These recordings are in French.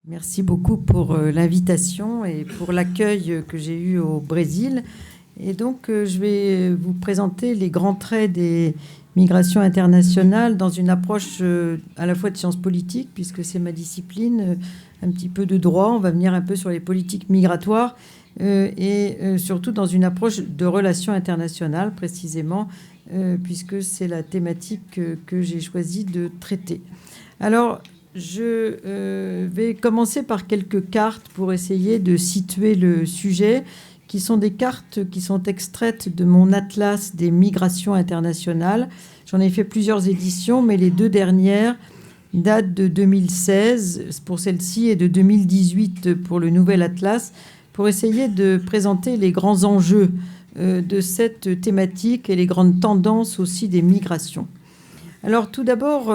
Merci beaucoup pour l'invitation et pour l'accueil que j'ai eu au Brésil. Et donc, je vais vous présenter les grands traits des migrations internationales dans une approche à la fois de sciences politiques, puisque c'est ma discipline, un petit peu de droit. On va venir un peu sur les politiques migratoires et surtout dans une approche de relations internationales, précisément, puisque c'est la thématique que j'ai choisi de traiter. Alors, je vais commencer par quelques cartes pour essayer de situer le sujet, qui sont des cartes qui sont extraites de mon atlas des migrations internationales. J'en ai fait plusieurs éditions, mais les deux dernières datent de 2016 pour celle-ci et de 2018 pour le nouvel atlas, pour essayer de présenter les grands enjeux de cette thématique et les grandes tendances aussi des migrations. Alors tout d'abord,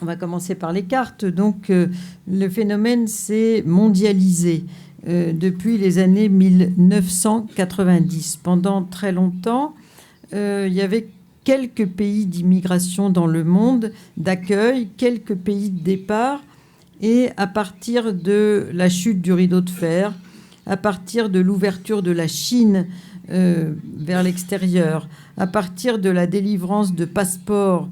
on va commencer par les cartes. Donc, le phénomène s'est mondialisé depuis les années 1990. Pendant très longtemps, il y avait quelques pays d'immigration dans le monde, d'accueil, quelques pays de départ. Et à partir de la chute du rideau de fer, à partir de l'ouverture de la Chine vers l'extérieur, à partir de la délivrance de passeports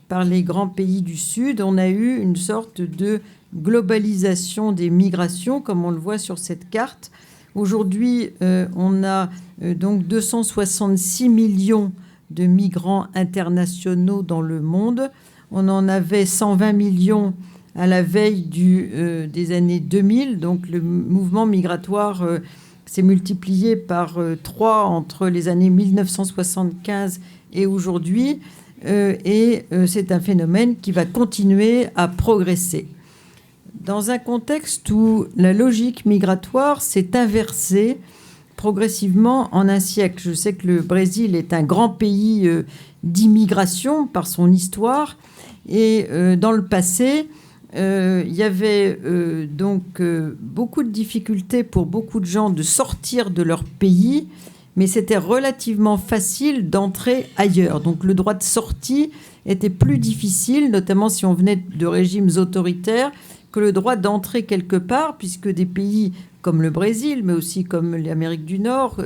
par les grands pays du Sud, on a eu une sorte de globalisation des migrations, comme on le voit sur cette carte. Aujourd'hui, on a donc 266 millions de migrants internationaux dans le monde. On en avait 120 millions à la veille des années 2000. Donc le mouvement migratoire s'est multiplié par 3 entre les années 1975 et aujourd'hui. C'est un phénomène qui va continuer à progresser. Dans un contexte où la logique migratoire s'est inversée progressivement en un siècle. Je sais que le Brésil est un grand pays d'immigration par son histoire. Et dans le passé, il y avait donc beaucoup de difficultés pour beaucoup de gens de sortir de leur pays, mais c'était relativement facile d'entrer ailleurs. Donc le droit de sortie était plus difficile, notamment si on venait de régimes autoritaires, que le droit d'entrer quelque part, puisque des pays comme le Brésil, mais aussi comme l'Amérique du Nord,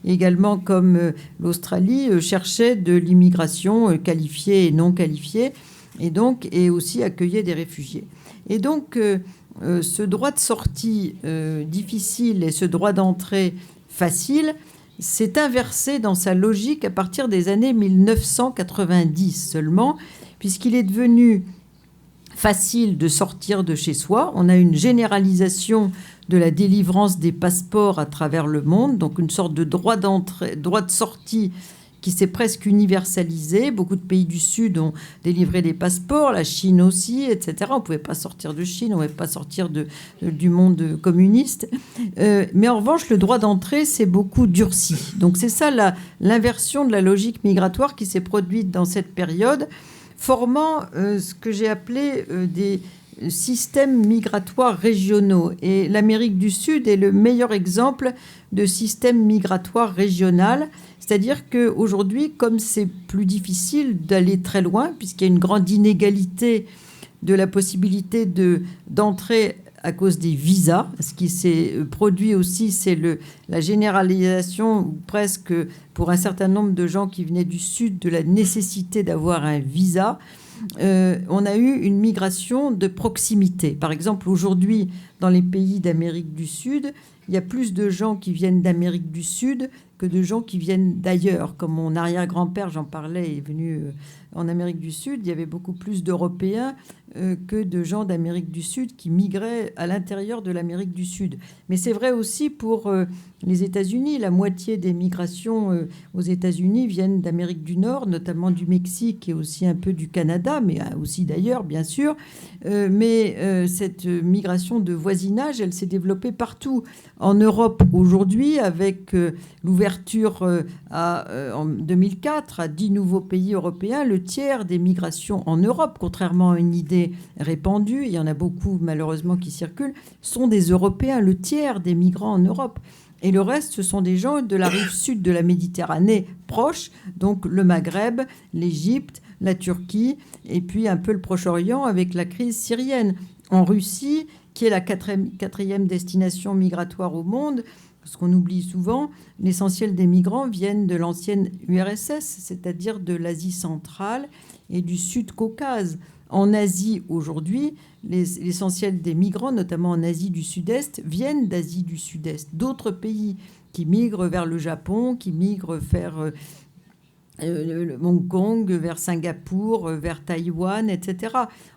également comme l'Australie, cherchaient de l'immigration qualifiée et non qualifiée, et aussi accueillaient des réfugiés. Et donc ce droit de sortie difficile et ce droit d'entrée facile s'est inversé dans sa logique à partir des années 1990 seulement, puisqu'il est devenu facile de sortir de chez soi. On a une généralisation de la délivrance des passeports à travers le monde, donc une sorte de droit de sortie qui s'est presque universalisé. Beaucoup de pays du Sud ont délivré des passeports, la Chine aussi, etc. On ne pouvait pas sortir de Chine, on ne pouvait pas sortir du monde communiste. Mais en revanche, le droit d'entrée s'est beaucoup durci. Donc c'est ça l'inversion de la logique migratoire qui s'est produite dans cette période, formant ce que j'ai appelé des systèmes migratoires régionaux. Et l'Amérique du Sud est le meilleur exemple de système migratoire régional. C'est-à-dire qu'aujourd'hui, comme c'est plus difficile d'aller très loin, puisqu'il y a une grande inégalité de la possibilité d'entrer à cause des visas, ce qui s'est produit aussi, c'est la généralisation, ou presque pour un certain nombre de gens qui venaient du Sud, de la nécessité d'avoir un visa. On a eu une migration de proximité. Par exemple, aujourd'hui, dans les pays d'Amérique du Sud, il y a plus de gens qui viennent d'Amérique du Sud que de gens qui viennent d'ailleurs. Comme mon arrière-grand-père, j'en parlais, est venu en Amérique du Sud, il y avait beaucoup plus d'Européens que de gens d'Amérique du Sud qui migraient à l'intérieur de l'Amérique du Sud. Mais c'est vrai aussi pour les États-Unis. La moitié des migrations aux États-Unis viennent d'Amérique du Nord, notamment du Mexique et aussi un peu du Canada, mais aussi d'ailleurs, bien sûr. Mais cette migration de voisinage, elle s'est développée partout. En Europe aujourd'hui, avec l'ouverture en 2004 à 10 nouveaux pays européens, le tiers des migrations en Europe, contrairement à une idée répandue, il y en a beaucoup malheureusement qui circulent, sont des Européens, le tiers des migrants en Europe. Et le reste, ce sont des gens de la rive sud de la Méditerranée proche, donc le Maghreb, l'Égypte, la Turquie, et puis un peu le Proche-Orient avec la crise syrienne. En Russie, qui est la quatrième destination migratoire au monde. Ce qu'on oublie souvent, l'essentiel des migrants viennent de l'ancienne URSS, c'est-à-dire de l'Asie centrale et du Sud-Caucase. En Asie, aujourd'hui, l'essentiel des migrants, notamment en Asie du Sud-Est, viennent d'Asie du Sud-Est. D'autres pays qui migrent vers le Japon, qui migrent vers le Hong Kong, vers Singapour, vers Taïwan, etc.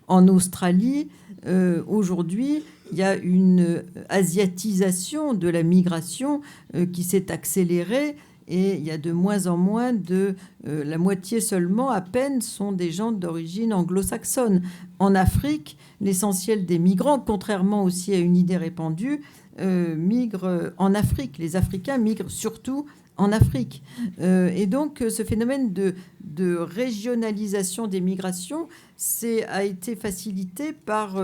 En Australie, aujourd'hui, il y a une asiatisation de la migration qui s'est accélérée et il y a de moins en moins la moitié seulement, à peine, sont des gens d'origine anglo-saxonne. En Afrique, l'essentiel des migrants, contrairement aussi à une idée répandue, migrent en Afrique. Les Africains migrent surtout en Afrique. Et donc, ce phénomène de régionalisation des migrations a été facilité par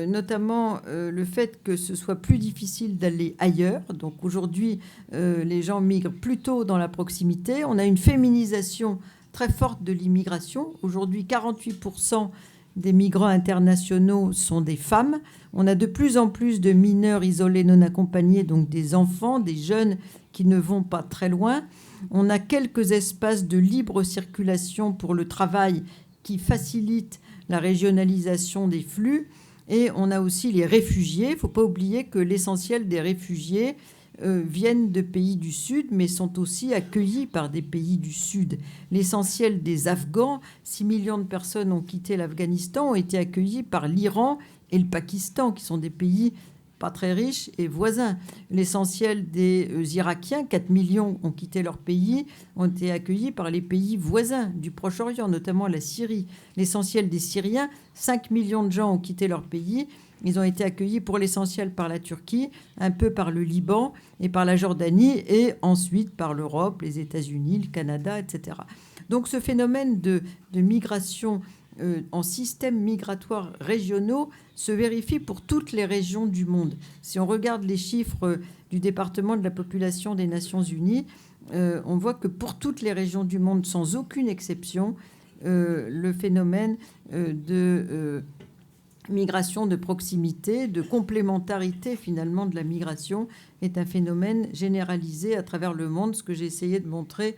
notamment le fait que ce soit plus difficile d'aller ailleurs. Donc aujourd'hui, les gens migrent plutôt dans la proximité. On a une féminisation très forte de l'immigration. Aujourd'hui, 48% des migrants internationaux sont des femmes. On a de plus en plus de mineurs isolés non accompagnés, donc des enfants, des jeunes qui ne vont pas très loin. On a quelques espaces de libre circulation pour le travail qui facilitent la régionalisation des flux. Et on a aussi les réfugiés. Il ne faut pas oublier que l'essentiel des réfugiés viennent de pays du Sud, mais sont aussi accueillis par des pays du Sud. L'essentiel des Afghans, 6 millions de personnes ont quitté l'Afghanistan, ont été accueillis par l'Iran et le Pakistan, qui sont des pays pas très riches et voisins. L'essentiel des Irakiens, 4 millions, ont quitté leur pays, ont été accueillis par les pays voisins du Proche-Orient, notamment la Syrie. L'essentiel des Syriens, 5 millions de gens ont quitté leur pays. Ils ont été accueillis pour l'essentiel par la Turquie, un peu par le Liban et par la Jordanie, et ensuite par l'Europe, les États-Unis, le Canada, etc. Donc ce phénomène de migration en systèmes migratoires régionaux se vérifie pour toutes les régions du monde. Si on regarde les chiffres du département de la population des Nations Unies, on voit que pour toutes les régions du monde, sans aucune exception, le phénomène de migration de proximité, de complémentarité finalement de la migration est un phénomène généralisé à travers le monde, ce que j'ai essayé de montrer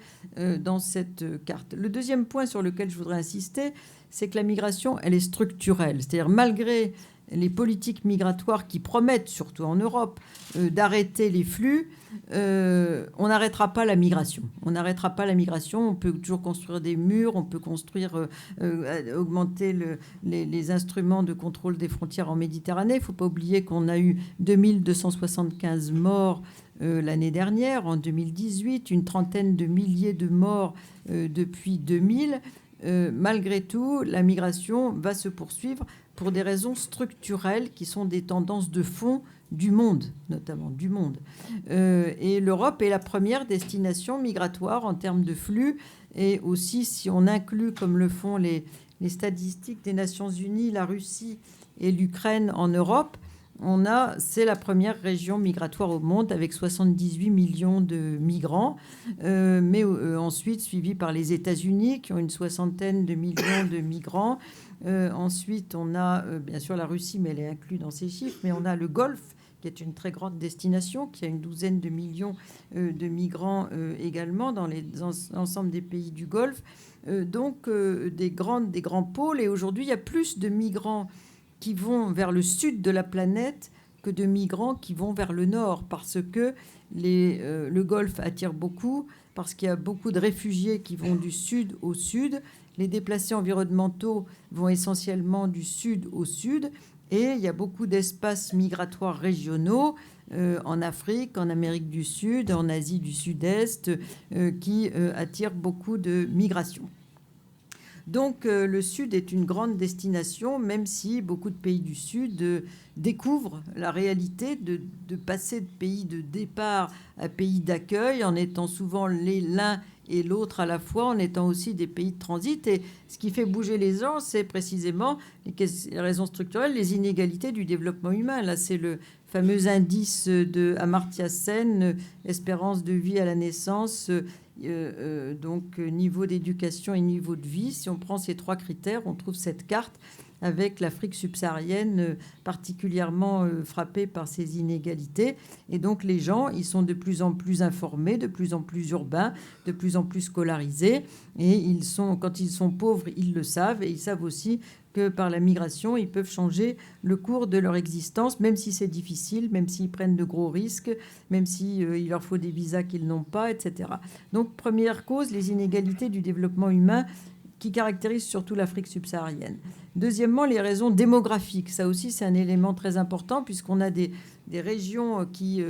dans cette carte. Le deuxième point sur lequel je voudrais insister, c'est que la migration, elle est structurelle. C'est-à-dire malgré les politiques migratoires qui promettent, surtout en Europe, d'arrêter les flux, on n'arrêtera pas la migration. On n'arrêtera pas la migration. On peut toujours construire des murs, on peut augmenter les instruments de contrôle des frontières en Méditerranée. Il ne faut pas oublier qu'on a eu 2275 morts l'année dernière, en 2018, une trentaine de milliers de morts depuis 2000. Malgré tout, la migration va se poursuivre pour des raisons structurelles qui sont des tendances de fond du monde, notamment du monde. Et l'Europe est la première destination migratoire en termes de flux. Et aussi, si on inclut, comme le font les statistiques des Nations Unies, la Russie et l'Ukraine en Europe, c'est la première région migratoire au monde avec 78 millions de migrants, mais ensuite suivi par les États-Unis qui ont une soixantaine de millions de migrants. Ensuite, on a bien sûr la Russie, mais elle est inclue dans ces chiffres, mais on a le Golfe qui est une très grande destination, qui a une douzaine de millions de migrants également dans l'ensemble des pays du Golfe. Donc des grands pôles. Et aujourd'hui, il y a plus de migrants qui vont vers le sud de la planète que de migrants qui vont vers le nord, parce que le Golfe attire beaucoup, parce qu'il y a beaucoup de réfugiés qui vont du sud au sud. Les déplacés environnementaux vont essentiellement du sud au sud. Et il y a beaucoup d'espaces migratoires régionaux en Afrique, en Amérique du Sud, en Asie du Sud-Est, qui attirent beaucoup de migrations. Donc le Sud est une grande destination, même si beaucoup de pays du Sud découvrent la réalité de passer de pays de départ à pays d'accueil, en étant souvent l'un et l'autre à la fois, en étant aussi des pays de transit. Et ce qui fait bouger les gens, c'est précisément les raisons structurelles, les inégalités du développement humain. Là, c'est le fameux indice de Amartya Sen, espérance de vie à la naissance, donc niveau d'éducation et niveau de vie. Si on prend ces trois critères, on trouve cette carte avec l'Afrique subsaharienne particulièrement frappée par ces inégalités. Et donc les gens, ils sont de plus en plus informés, de plus en plus urbains, de plus en plus scolarisés. Et quand ils sont pauvres, ils le savent. Et ils savent aussi que par la migration, ils peuvent changer le cours de leur existence, même si c'est difficile, même s'ils prennent de gros risques, même s'il leur faut des visas qu'ils n'ont pas, etc. Donc, première cause, les inégalités du développement humain qui caractérisent surtout l'Afrique subsaharienne. Deuxièmement, les raisons démographiques. Ça aussi, c'est un élément très important puisqu'on a des régions qui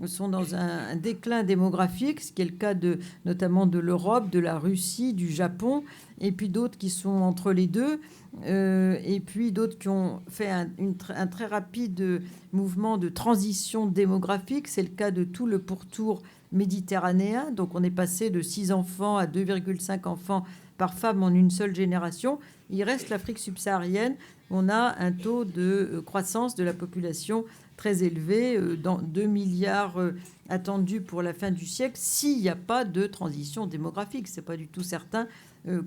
sont dans un déclin démographique, ce qui est le cas notamment de l'Europe, de la Russie, du Japon, et puis d'autres qui sont entre les deux, et puis d'autres qui ont fait un très rapide mouvement de transition démographique. C'est le cas de tout le pourtour méditerranéen. Donc on est passé de 6 enfants à 2,5 enfants par femme en une seule génération. Il reste l'Afrique subsaharienne. On a un taux de croissance de la population très élevé, dans 2 milliards attendus pour la fin du siècle, s'il n'y a pas de transition démographique. Ce n'est pas du tout certain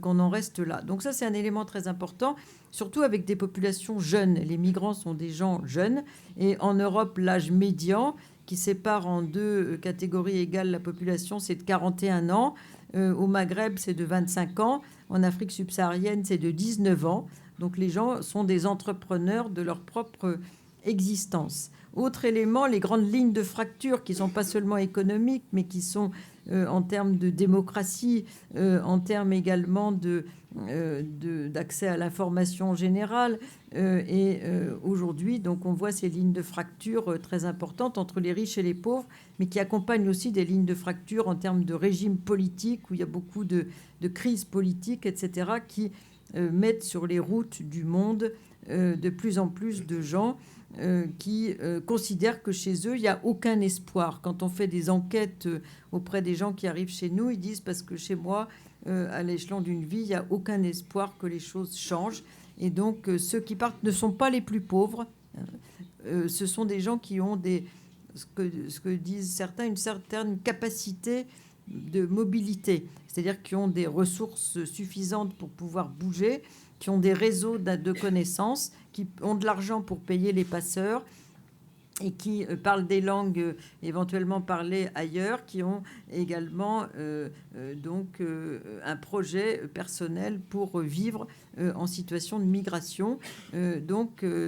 qu'on en reste là. Donc ça, c'est un élément très important, surtout avec des populations jeunes. Les migrants sont des gens jeunes. Et en Europe, l'âge médian, qui sépare en deux catégories égales la population, c'est de 41 ans. Au Maghreb, c'est de 25 ans. En Afrique subsaharienne, c'est de 19 ans. Donc les gens sont des entrepreneurs de leur propre existence. Autre élément, les grandes lignes de fracture qui ne sont pas seulement économiques, mais qui sont en termes de démocratie, en termes également d'accès à l'information générale. Aujourd'hui, donc, on voit ces lignes de fracture très importantes entre les riches et les pauvres, mais qui accompagnent aussi des lignes de fracture en termes de régime politique, où il y a beaucoup de crises politiques, etc., qui mettent sur les routes du monde de plus en plus de gens qui considèrent que chez eux, il n'y a aucun espoir. Quand on fait des enquêtes auprès des gens qui arrivent chez nous, ils disent parce que chez moi, à l'échelon d'une vie, il n'y a aucun espoir que les choses changent. Et donc, ceux qui partent ne sont pas les plus pauvres. Ce sont des gens qui ont ce que disent certains, une certaine capacité de mobilité. C'est-à-dire qui ont des ressources suffisantes pour pouvoir bouger, qui ont des réseaux de connaissances, qui ont de l'argent pour payer les passeurs et qui parlent des langues éventuellement parlées ailleurs, qui ont également un projet personnel pour vivre en situation de migration.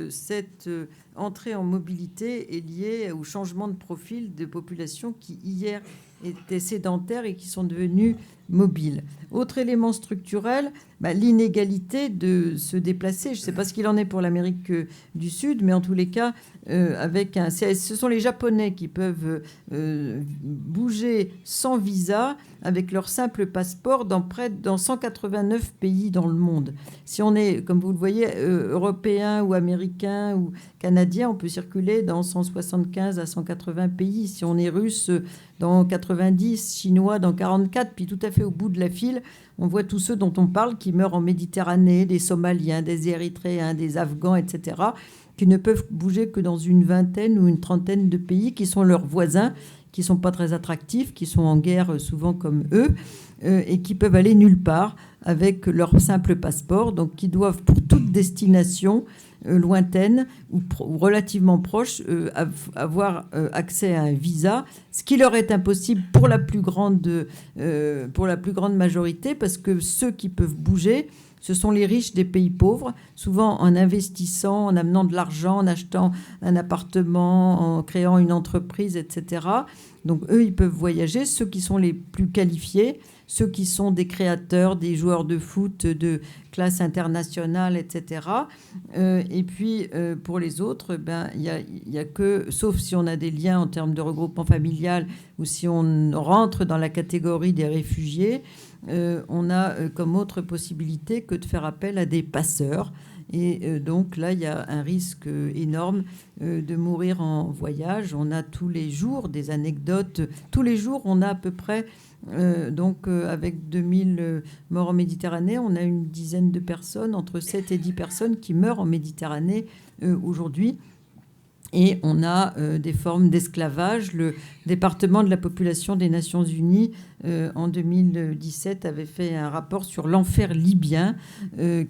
Cette entrée en mobilité est liée au changement de profil de populations qui hier étaient sédentaires et qui sont devenus mobiles. Autre élément structurel, l'inégalité de se déplacer. Je ne sais pas ce qu'il en est pour l'Amérique du Sud, mais en tous les cas, ce sont les Japonais qui peuvent bouger sans visa avec leur simple passeport dans 189 pays dans le monde. Si on est, comme vous le voyez, européen ou américain ou canadien, on peut circuler dans 175 à 180 pays. Si on est russe, dans 90, chinois dans 44, puis tout à fait au bout de la file, on voit tous ceux dont on parle qui meurent en Méditerranée, des Somaliens, des Érythréens, des Afghans, etc., qui ne peuvent bouger que dans une vingtaine ou une trentaine de pays qui sont leurs voisins, qui ne sont pas très attractifs, qui sont en guerre souvent comme eux, et qui peuvent aller nulle part avec leur simple passeport, donc qui doivent pour toute destination lointaine ou relativement proche avoir accès à un visa, ce qui leur est impossible pour la plus grande majorité, parce que ceux qui peuvent bouger, ce sont les riches des pays pauvres, souvent en investissant, en amenant de l'argent, en achetant un appartement, en créant une entreprise, etc. Donc eux, ils peuvent voyager. Ceux qui sont les plus qualifiés, ceux qui sont des créateurs, des joueurs de foot de classe internationale, etc. Et puis, pour les autres, il y a que, sauf si on a des liens en termes de regroupement familial ou si on rentre dans la catégorie des réfugiés, on a comme autre possibilité que de faire appel à des passeurs. Et donc là, il y a un risque énorme de mourir en voyage. On a tous les jours des anecdotes. Tous les jours, on a à peu près, avec 2000 morts en Méditerranée, on a une dizaine de personnes, entre 7 et 10 personnes qui meurent en Méditerranée aujourd'hui. Et on a des formes d'esclavage. Le département de la population des Nations Unies, en 2017, avait fait un rapport sur l'enfer libyen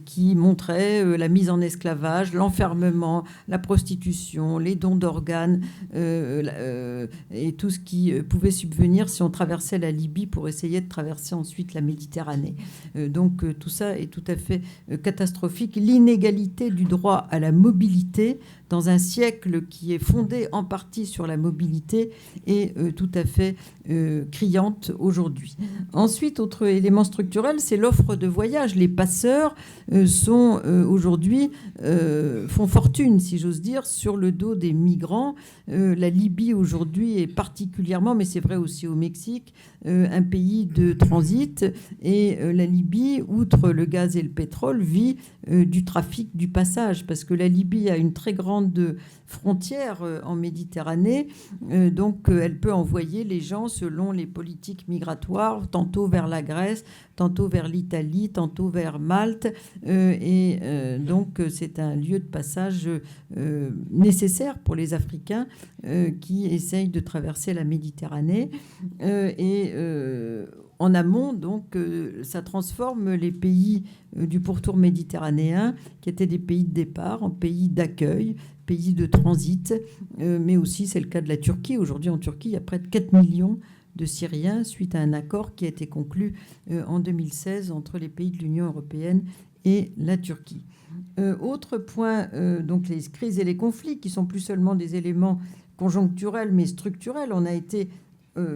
qui montrait la mise en esclavage, l'enfermement, la prostitution, les dons d'organes et tout ce qui pouvait subvenir si on traversait la Libye pour essayer de traverser ensuite la Méditerranée. Donc tout ça est tout à fait catastrophique. L'inégalité du droit à la mobilité dans un siècle qui est fondé en partie sur la mobilité est tout à fait criante aujourd'hui. Ensuite, autre élément structurel, c'est l'offre de voyage. Les passeurs sont aujourd'hui font fortune, si j'ose dire, sur le dos des migrants. La Libye aujourd'hui est particulièrement, mais c'est vrai aussi au Mexique, un pays de transit. Et la Libye, outre le gaz et le pétrole, vit du trafic du passage, parce que la Libye a une très grande frontière en Méditerranée, donc elle peut envoyer les gens selon les politiques migratoires, tantôt vers la Grèce, tantôt vers l'Italie, tantôt vers Malte, et donc c'est un lieu de passage nécessaire pour les Africains qui essayent de traverser la Méditerranée. En amont, donc, ça transforme les pays du pourtour méditerranéen, qui étaient des pays de départ, en pays d'accueil, pays de transit, mais aussi c'est le cas de la Turquie. Aujourd'hui, en Turquie, il y a près de 4 millions de Syriens suite à un accord qui a été conclu en 2016 entre les pays de l'Union européenne et la Turquie. Autre point, donc les crises et les conflits, qui sont plus seulement des éléments conjoncturels, mais structurels. On a été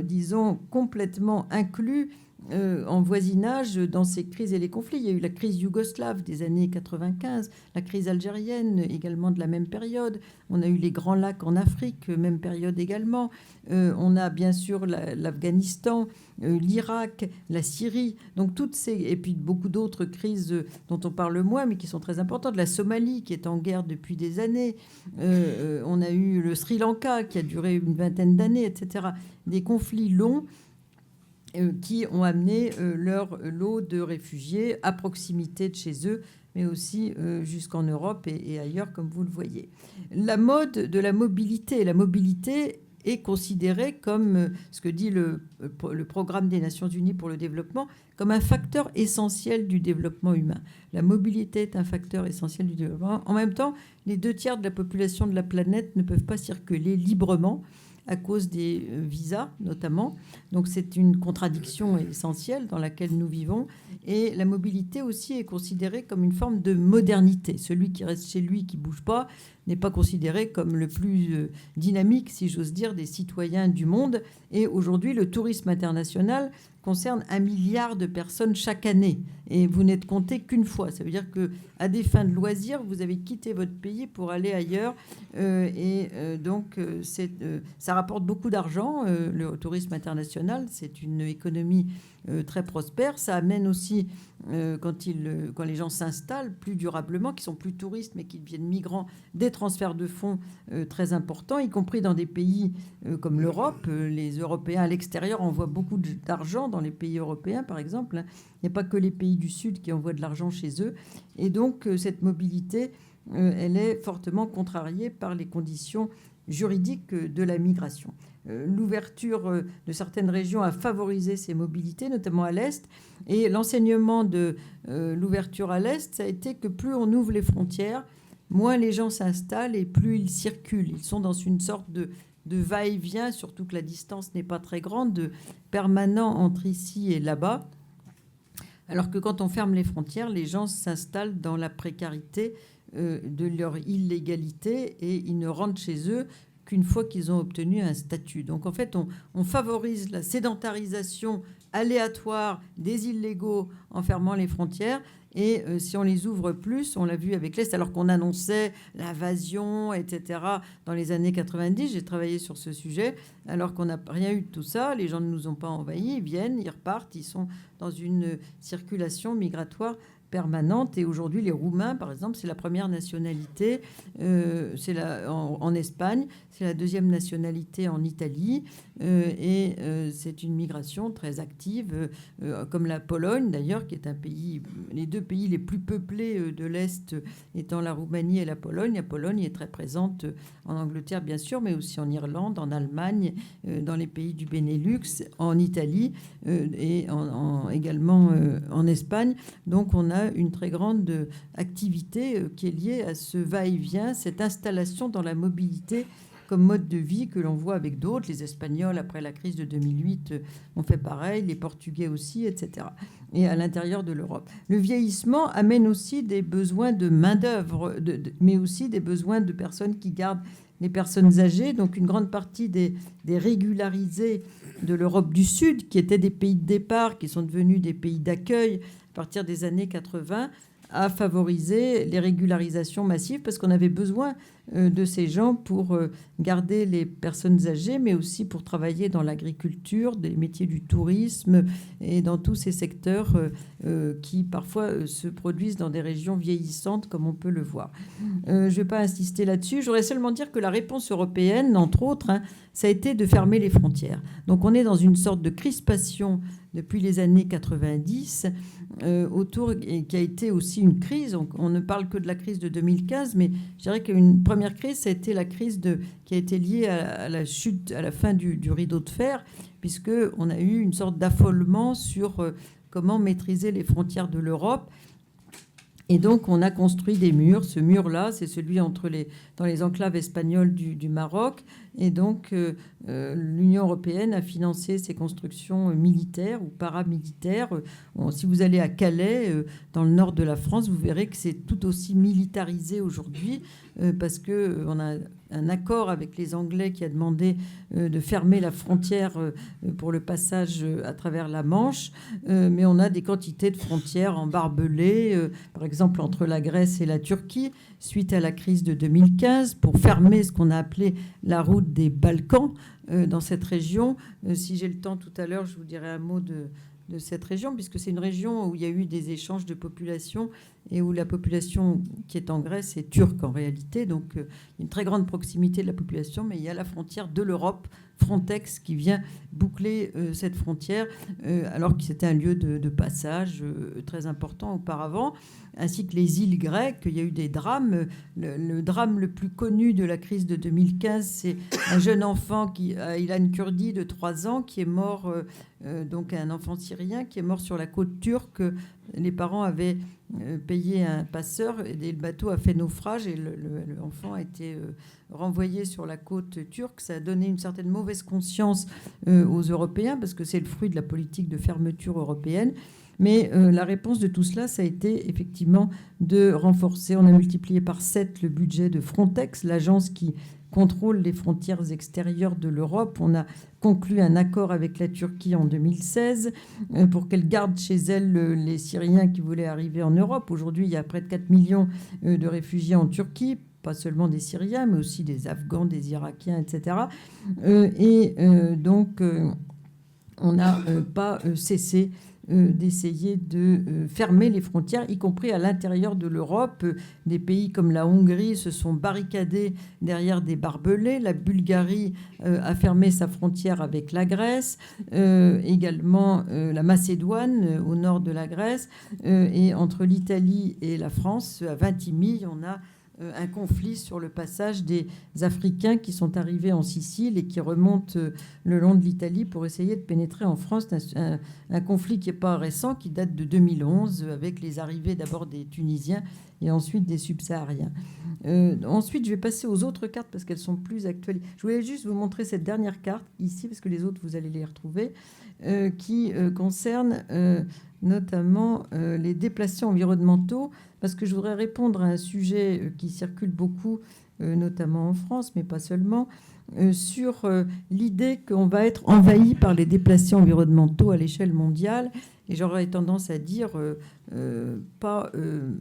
disons, complètement inclus en voisinage dans ces crises et les conflits. Il y a eu la crise yougoslave des années 95, la crise algérienne également de la même période. On a eu les Grands Lacs en Afrique, même période également. On a bien sûr l'Afghanistan, l'Irak, la Syrie. Donc toutes ces... Et puis beaucoup d'autres crises dont on parle moins, mais qui sont très importantes. La Somalie, qui est en guerre depuis des années. On a eu le Sri Lanka, qui a duré une vingtaine d'années, etc. Des conflits longs qui ont amené leur lot de réfugiés à proximité de chez eux, mais aussi jusqu'en Europe et ailleurs, comme vous le voyez. La mode de la mobilité. La mobilité est considérée comme, ce que dit le Programme des Nations Unies pour le développement, comme un facteur essentiel du développement humain. La mobilité est un facteur essentiel du développement. En même temps, les 2/3 de la population de la planète ne peuvent pas circuler librement à cause des visas, notamment. Donc c'est une contradiction essentielle dans laquelle nous vivons. Et la mobilité aussi est considérée comme une forme de modernité. Celui qui reste chez lui, qui ne bouge pas, n'est pas considéré comme le plus dynamique, si j'ose dire, des citoyens du monde. Et aujourd'hui, le tourisme international concerne 1 milliard de personnes chaque année. Et vous n'êtes compté qu'une fois. Ça veut dire qu'à des fins de loisirs, vous avez quitté votre pays pour aller ailleurs. Donc, ça rapporte beaucoup d'argent, le tourisme international. C'est une économie très prospère. Ça amène aussi, quand les gens s'installent plus durablement, qui sont plus touristes, mais qui deviennent migrants, des transferts de fonds très importants, y compris dans des pays comme l'Europe. Les Européens à l'extérieur envoient beaucoup d'argent dans les pays européens, par exemple. Il n'y a pas que les pays du Sud qui envoient de l'argent chez eux. Et donc, cette mobilité, elle est fortement contrariée par les conditions juridiques de la migration. L'ouverture de certaines régions a favorisé ces mobilités, notamment à l'Est. Et l'enseignement de l'ouverture à l'Est, ça a été que plus on ouvre les frontières, moins les gens s'installent et plus ils circulent. Ils sont dans une sorte de va-et-vient, surtout que la distance n'est pas très grande, de permanent entre ici et là-bas. Alors que quand on ferme les frontières, les gens s'installent dans la précarité de leur illégalité et ils ne rentrent chez eux qu'une fois qu'ils ont obtenu un statut. Donc en fait, on favorise la sédentarisation aléatoire des illégaux en fermant les frontières. Et si on les ouvre plus, on l'a vu avec l'Est, alors qu'on annonçait l'invasion, etc. Dans les années 90, j'ai travaillé sur ce sujet, alors qu'on n'a rien eu de tout ça. Les gens ne nous ont pas envahis, ils viennent, ils repartent, ils sont dans une circulation migratoire permanente. Et aujourd'hui, les Roumains, par exemple, c'est la première nationalité en Espagne, c'est la deuxième nationalité en Italie, et c'est une migration très active, comme la Pologne d'ailleurs, qui est un pays, les deux pays les plus peuplés de l'Est étant la Roumanie et la Pologne. La Pologne est très présente en Angleterre, bien sûr, mais aussi en Irlande, en Allemagne, dans les pays du Benelux, en Italie et également en Espagne. Donc on a une très grande activité qui est liée à ce va-et-vient, cette installation dans la mobilité comme mode de vie que l'on voit avec d'autres. Les Espagnols, après la crise de 2008, ont fait pareil, les Portugais aussi, etc. Et à l'intérieur de l'Europe. Le vieillissement amène aussi des besoins de main-d'œuvre, mais aussi des besoins de personnes qui gardent les personnes âgées. Donc une grande partie des régularisés de l'Europe du Sud, qui étaient des pays de départ, qui sont devenus des pays d'accueil à partir des années 80, a favorisé les régularisations massives parce qu'on avait besoin de ces gens pour garder les personnes âgées, mais aussi pour travailler dans l'agriculture, des métiers du tourisme et dans tous ces secteurs qui parfois se produisent dans des régions vieillissantes, comme on peut le voir. Je ne vais pas insister là-dessus. Je voudrais seulement dire que la réponse européenne, entre autres, ça a été de fermer les frontières. Donc on est dans une sorte de crispation depuis les années 90 autour, et qui a été aussi une crise. On ne parle que de la crise de 2015, mais je dirais qu'une première crise, ça a été la crise qui a été liée à la chute, à la fin du rideau de fer, puisqu'on a eu une sorte d'affolement sur comment maîtriser les frontières de l'Europe. Et donc, on a construit des murs. Ce mur-là, c'est celui dans les enclaves espagnoles du Maroc. Et donc, l'Union européenne a financé ces constructions militaires ou paramilitaires. Si vous allez à Calais, dans le nord de la France, vous verrez que c'est tout aussi militarisé aujourd'hui parce qu'on a un accord avec les Anglais qui a demandé de fermer la frontière pour le passage à travers la Manche. Mais on a des quantités de frontières embarbelées, par exemple entre la Grèce et la Turquie, suite à la crise de 2015, pour fermer ce qu'on a appelé la route des Balkans dans cette région. Si j'ai le temps tout à l'heure, je vous dirai un mot de cette région, puisque c'est une région où il y a eu des échanges de population et où la population qui est en Grèce est turque en réalité. Donc, il y a une très grande proximité de la population, mais il y a la frontière de l'Europe, Frontex, qui vient boucler cette frontière, alors que c'était un lieu de passage très important auparavant, ainsi que les îles grecques. Il y a eu des drames. Le drame le plus connu de la crise de 2015, c'est un jeune enfant, Ilan Kurdi, de 3 ans, qui est mort, donc un enfant syrien, qui est mort sur la côte turque. Les parents avaient payé un passeur et le bateau a fait naufrage et l'enfant a été renvoyé sur la côte turque. Ça a donné une certaine mauvaise conscience aux Européens parce que c'est le fruit de la politique de fermeture européenne. Mais la réponse de tout cela, ça a été effectivement de renforcer. On a multiplié par 7 le budget de Frontex, l'agence qui contrôle les frontières extérieures de l'Europe. On a conclu un accord avec la Turquie en 2016 pour qu'elle garde chez elle les Syriens qui voulaient arriver en Europe. Aujourd'hui, il y a près de 4 millions de réfugiés en Turquie, pas seulement des Syriens, mais aussi des Afghans, des Irakiens, etc. Donc, on n'a pas cessé d'essayer de fermer les frontières, y compris à l'intérieur de l'Europe. Des pays comme la Hongrie se sont barricadés derrière des barbelés. La Bulgarie a fermé sa frontière avec la Grèce. Également la Macédoine, au nord de la Grèce. Et entre l'Italie et la France, à Vintimille, on a un conflit sur le passage des Africains qui sont arrivés en Sicile et qui remontent le long de l'Italie pour essayer de pénétrer en France. Un conflit qui n'est pas récent, qui date de 2011, avec les arrivées d'abord des Tunisiens et ensuite des Subsahariens. Ensuite, je vais passer aux autres cartes parce qu'elles sont plus actuelles. Je voulais juste vous montrer cette dernière carte ici, parce que les autres, vous allez les retrouver, qui concerne notamment les déplacés environnementaux. parce que je voudrais répondre à un sujet qui circule beaucoup, notamment en France, mais pas seulement, sur l'idée qu'on va être envahi par les déplacés environnementaux à l'échelle mondiale. Et j'aurais tendance à dire pas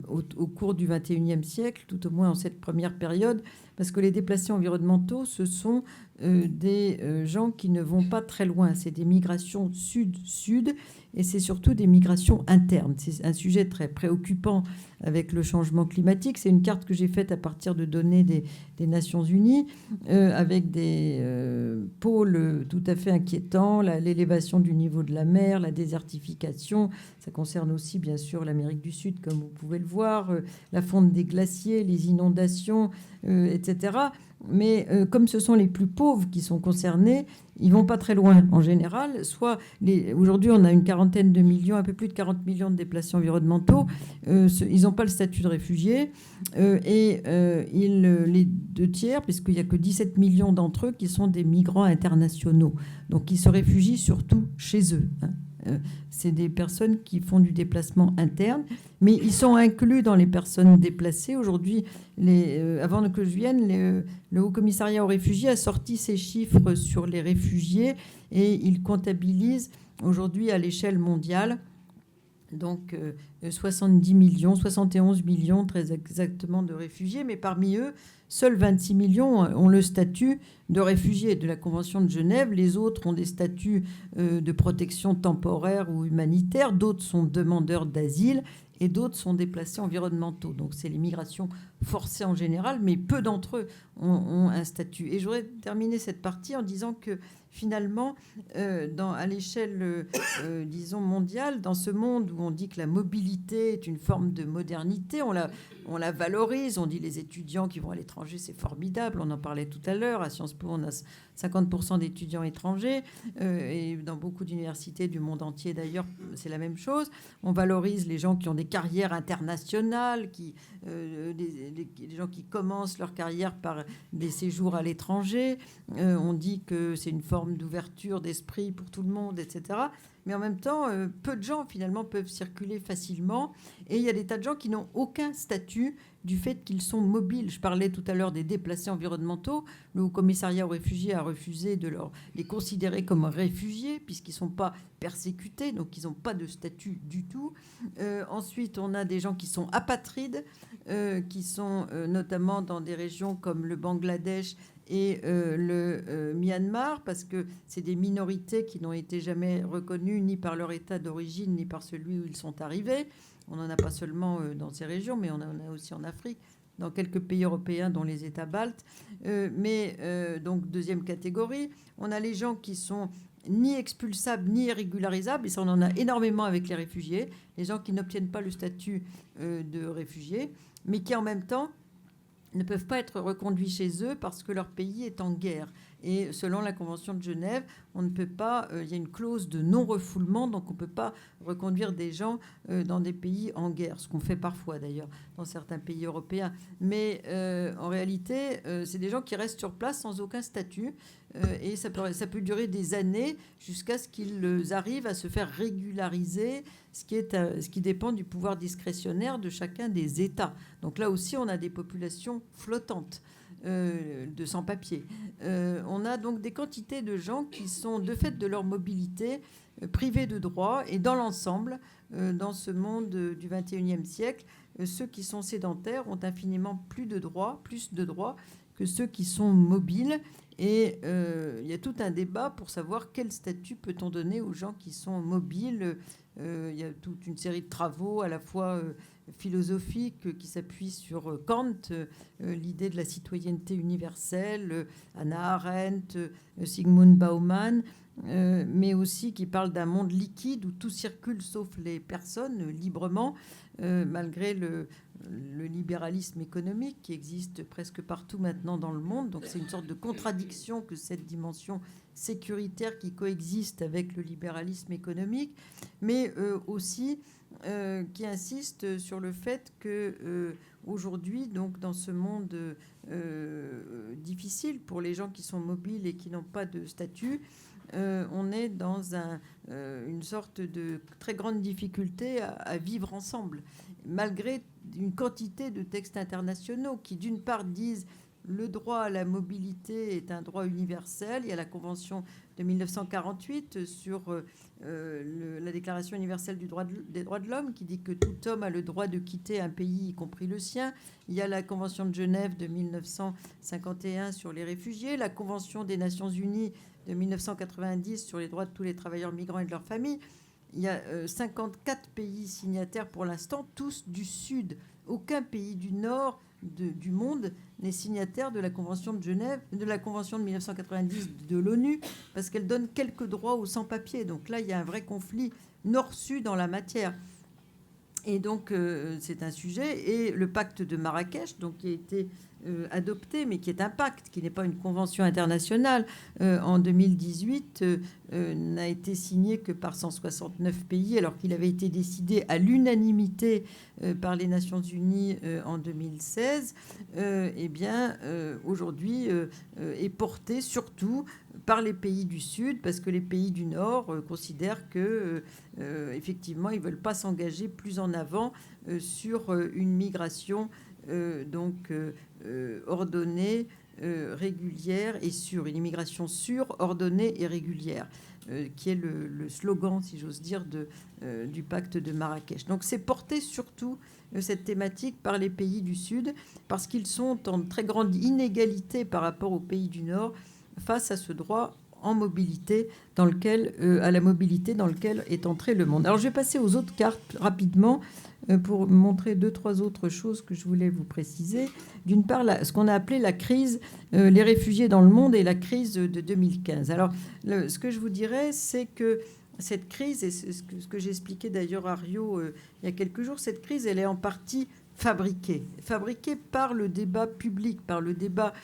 au cours du XXIe siècle, tout au moins en cette première période, parce que les déplacés environnementaux, ce sont des gens qui ne vont pas très loin. C'est des migrations sud-sud et c'est surtout des migrations internes. C'est un sujet très préoccupant avec le changement climatique. C'est une carte que j'ai faite à partir de données des Nations Unies avec des pôles tout à fait inquiétants, l'élévation du niveau de la mer, la désertification. Ça concerne aussi, bien sûr, l'Amérique du Sud, comme vous pouvez le voir, la fonte des glaciers, les inondations, etc. Mais comme ce sont les plus pauvres qui sont concernés, ils vont pas très loin en général. Aujourd'hui, on a une quarantaine de millions, un peu plus de 40 millions de déplacés environnementaux. Ils n'ont pas le statut de réfugiés. Les 2 tiers, puisqu'il n'y a que 17 millions d'entre eux qui sont des migrants internationaux. Donc, ils se réfugient surtout chez eux. C'est des personnes qui font du déplacement interne, mais ils sont inclus dans les personnes déplacées. Aujourd'hui, avant que je vienne, le Haut-Commissariat aux réfugiés a sorti ses chiffres sur les réfugiés et il comptabilise aujourd'hui à l'échelle mondiale donc 70 millions, 71 millions très exactement de réfugiés, mais parmi eux, seuls 26 millions ont le statut de réfugiés de la Convention de Genève. Les autres ont des statuts de protection temporaire ou humanitaire, d'autres sont demandeurs d'asile et d'autres sont déplacés environnementaux. Donc c'est les migrations forcées en général, mais peu d'entre eux ont un statut. Et j'aurais terminé cette partie en disant que finalement, à l'échelle, disons, mondiale, dans ce monde où on dit que la mobilité est une forme de modernité, on la valorise, on dit les étudiants qui vont à l'étranger, c'est formidable, on en parlait tout à l'heure, à Sciences Po, on a 50% d'étudiants étrangers, et dans beaucoup d'universités du monde entier d'ailleurs, c'est la même chose. On valorise les gens qui ont des carrières internationales, les gens qui commencent leur carrière par des séjours à l'étranger. On dit que c'est une forme d'ouverture d'esprit pour tout le monde, etc. Mais en même temps, peu de gens, finalement, peuvent circuler facilement. Et il y a des tas de gens qui n'ont aucun statut du fait qu'ils sont mobiles. Je parlais tout à l'heure des déplacés environnementaux. Le Haut-Commissariat aux réfugiés a refusé de les considérer comme réfugiés, puisqu'ils ne sont pas persécutés, donc ils n'ont pas de statut du tout. Ensuite, on a des gens qui sont apatrides, qui sont notamment dans des régions comme le Bangladesh et le Myanmar, parce que c'est des minorités qui n'ont été jamais reconnues ni par leur état d'origine, ni par celui où ils sont arrivés. On n'en a pas seulement dans ces régions, mais on en a aussi en Afrique, dans quelques pays européens, dont les États baltes. Donc, deuxième catégorie, on a les gens qui sont ni expulsables, ni irrégularisables, et ça, on en a énormément avec les réfugiés, les gens qui n'obtiennent pas le statut de réfugiés, mais qui, en même temps, ne peuvent pas être reconduits chez eux parce que leur pays est en guerre. Et selon la Convention de Genève, on ne peut pas, il y a une clause de non-refoulement, donc on ne peut pas reconduire des gens dans des pays en guerre, ce qu'on fait parfois d'ailleurs dans certains pays européens. Mais en réalité, c'est des gens qui restent sur place sans aucun statut, et ça peut durer des années jusqu'à ce qu'ils arrivent à se faire régulariser, ce qui dépend du pouvoir discrétionnaire de chacun des États. Donc là aussi, on a des populations flottantes de sans-papiers. On a donc des quantités de gens qui sont, de fait de leur mobilité, privés de droits. Et dans l'ensemble, dans ce monde du XXIe siècle, ceux qui sont sédentaires ont infiniment plus de droits que ceux qui sont mobiles. Et il y a tout un débat pour savoir quel statut peut-on donner aux gens qui sont mobiles. Il y a toute une série de travaux à la fois philosophiques qui s'appuient sur Kant, l'idée de la citoyenneté universelle, Hannah Arendt, Zygmunt Bauman, mais aussi qui parle d'un monde liquide où tout circule sauf les personnes librement, malgré le libéralisme économique qui existe presque partout maintenant dans le monde. Donc c'est une sorte de contradiction que cette dimension sécuritaire qui coexiste avec le libéralisme économique, mais aussi qui insiste sur le fait que aujourd'hui, donc dans ce monde difficile pour les gens qui sont mobiles et qui n'ont pas de statut, on est dans une sorte de très grande difficulté à vivre ensemble, malgré une quantité de textes internationaux qui, d'une part, disent le droit à la mobilité est un droit universel. Il y a la Convention de 1948 sur la Déclaration universelle des droits de l'homme qui dit que tout homme a le droit de quitter un pays, y compris le sien. Il y a la Convention de Genève de 1951 sur les réfugiés, la Convention des Nations Unies de 1990 sur les droits de tous les travailleurs migrants et de leurs familles. Il y a 54 pays signataires pour l'instant, tous du Sud. Aucun pays du Nord du monde n'est signataire de la Convention de Genève, de la Convention de 1990 de l'ONU, parce qu'elle donne quelques droits aux sans-papiers. Donc là, il y a un vrai conflit nord-sud en la matière. Et donc, c'est un sujet. Et le pacte de Marrakech, donc, qui a été adopté, mais qui est un pacte, qui n'est pas une convention internationale, en 2018, n'a été signé que par 169 pays, alors qu'il avait été décidé à l'unanimité par les Nations Unies en 2016. Eh bien, aujourd'hui, est porté surtout par les pays du Sud, parce que les pays du Nord considèrent que, effectivement, ils ne veulent pas s'engager plus en avant sur une migration ordonnée, régulière et sûre, une immigration sûre, ordonnée et régulière, qui est le slogan, si j'ose dire, du pacte de Marrakech. Donc c'est porté surtout, cette thématique, par les pays du Sud, parce qu'ils sont en très grande inégalité par rapport aux pays du Nord face à ce droit en mobilité à la mobilité dans lequel est entré le monde. Alors je vais passer aux autres cartes rapidement pour montrer 2-3 autres choses que je voulais vous préciser. D'une part, ce qu'on a appelé la crise, les réfugiés dans le monde et la crise de 2015. Alors ce que je vous dirais, c'est que cette crise, et c'est ce que j'ai expliqué d'ailleurs à Rio il y a quelques jours, cette crise, elle est en partie fabriquée par le débat public, par le débat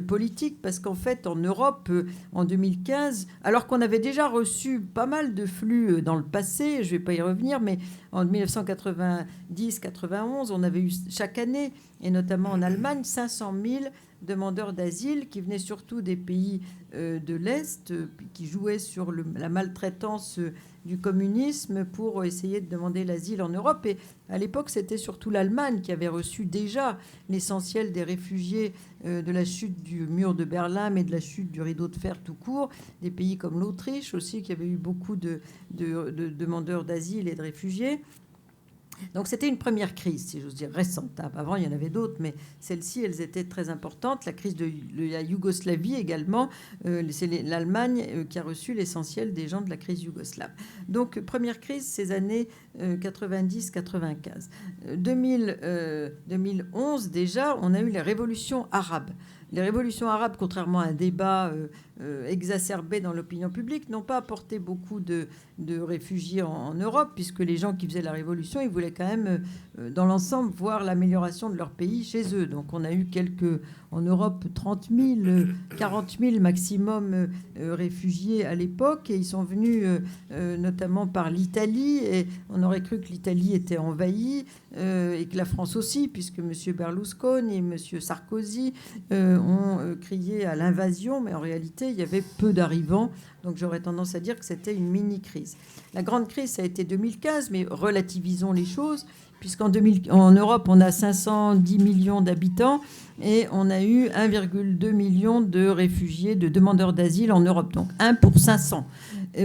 politique, parce qu'en fait, en Europe, en 2015, alors qu'on avait déjà reçu pas mal de flux dans le passé, je ne vais pas y revenir, mais en 1990-91, on avait eu chaque année, et notamment en Allemagne, 500 000 demandeurs d'asile qui venaient surtout des pays de l'Est, qui jouaient sur la maltraitance du communisme pour essayer de demander l'asile en Europe. Et à l'époque, c'était surtout l'Allemagne qui avait reçu déjà l'essentiel des réfugiés de la chute du mur de Berlin, mais de la chute du rideau de fer tout court. Des pays comme l'Autriche aussi, qui avait eu beaucoup de demandeurs d'asile et de réfugiés. Donc c'était une première crise, si j'ose dire, récente. Avant, il y en avait d'autres, mais celles-ci, elles étaient très importantes. La crise de la Yougoslavie également, c'est l'Allemagne qui a reçu l'essentiel des gens de la crise yougoslave. Donc première crise, ces années 90-95. 2011, déjà, on a eu les révolutions arabes. Les révolutions arabes, contrairement à un débat exacerbé dans l'opinion publique, n'ont pas apporté beaucoup de réfugiés en Europe, puisque les gens qui faisaient la révolution, ils voulaient quand même, dans l'ensemble, voir l'amélioration de leur pays chez eux. Donc on a eu en Europe, 30 000, 40 000 maximum réfugiés à l'époque, et ils sont venus notamment par l'Italie, et on aurait cru que l'Italie était envahie, et que la France aussi, puisque M. Berlusconi et M. Sarkozy ont crié à l'invasion, mais en réalité, il y avait peu d'arrivants. Donc j'aurais tendance à dire que c'était une mini-crise. La grande crise, ça a été 2015, mais relativisons les choses, puisqu'en Europe, on a 510 millions d'habitants et on a eu 1,2 million de réfugiés, de demandeurs d'asile en Europe. Donc 1 pour 500.